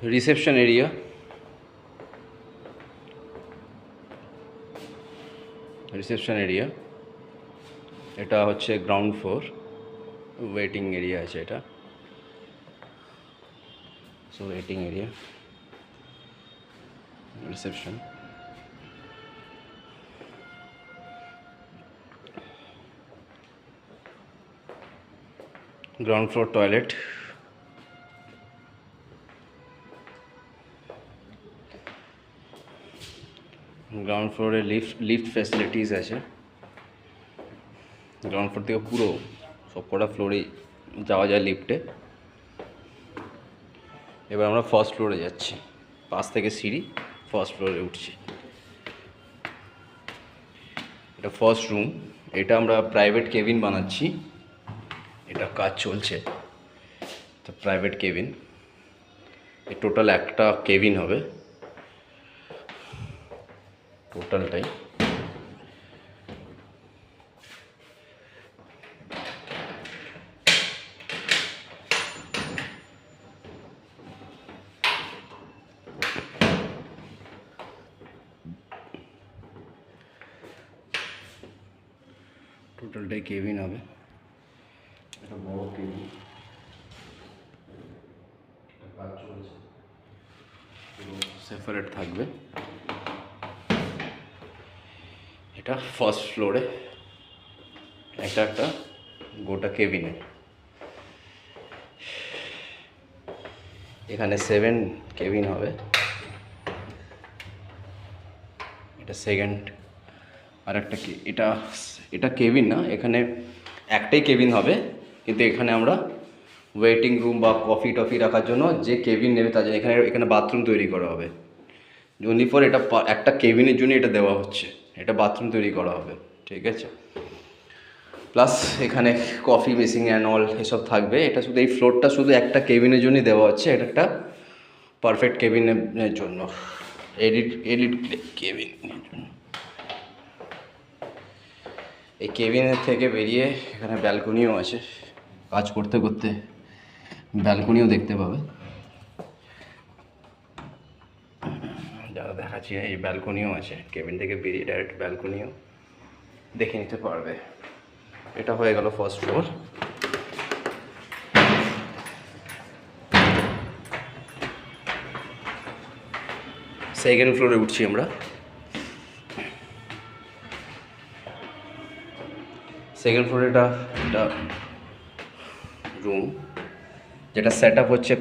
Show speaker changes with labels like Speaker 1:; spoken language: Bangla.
Speaker 1: রিসেপশন এরিয়া, এটা হচ্ছে গ্রাউন্ড ফ্লোর, ওয়েটিং এরিয়া আছে এটা। So waiting area, reception. Ground floor toilet, ground ফ্লোরে লিফট ফ্যাসিলিটিস আছে। গ্রাউন্ড ফ্লোর থেকে পুরো সব কটা ফ্লোরেই যাওয়া যায় লিফটে। এবার আমরা ফার্স্ট ফ্লোরে যাচ্ছি, 5 থেকে সিঁড়ি, ফার্স্ট ফ্লোরে উঠছি। এটা ফার্স্ট রুম, এটা আমরা প্রাইভেট কেবিন বানাচ্ছি, এটা কাজ চলছে। তো প্রাইভেট কেবিন, এই টোটাল একটা কেবিন হবে টোটালটাই। টোটালটাই কেবিন হবে, এটা বড় কেবিন, কাজ চলছে, পুরো সেপারেট থাকবে। এটা ফার্স্ট ফ্লোরে, এটা একটা গোটা কেবিনে। এখানে 7 কেবিন হবে, এটা সেকেন্ড। আর একটা এটা কেবিন না, এখানে একটাই কেবিন হবে, কিন্তু এখানে আমরা ওয়েটিং রুম বা কফি টফি রাখার জন্য যে কেবিন নেবে তার জন্য এখানে বাথরুম তৈরি করা হবে। অনলি ফর এটা একটা কেবিনের জন্য এটা দেওয়া হচ্ছে, এটা বাথরুম তৈরি করা হবে, ঠিক আছে। প্লাস এখানে কফি মেশিন অ্যান্ড অল এসব থাকবে। এটা শুধু এই ফ্লোরটা শুধু একটা কেবিনের জন্যই দেওয়া হচ্ছে, এটা একটা পারফেক্ট কেবিনের জন্য, এডিট কেবিনের জন্য। এই কেবিনের থেকে বেরিয়ে এখানে ব্যালকনিও আছে, কাজ করতে করতে ব্যালকনিও দেখতে পাবে। যারা দেখাচ্ছি, এই ব্যালকনিও আছে, কেবিন থেকে বেরিয়ে ডাইরেক্ট ব্যালকনিও দেখে নিতে পারবে। এটা হয়ে গেল ফার্স্ট ফ্লোর। সেকেন্ড ফ্লোরে উঠছি আমরা। সেকেন্ড ফ্লোরে এটা রুম, যেটা সেট আপ হচ্ছে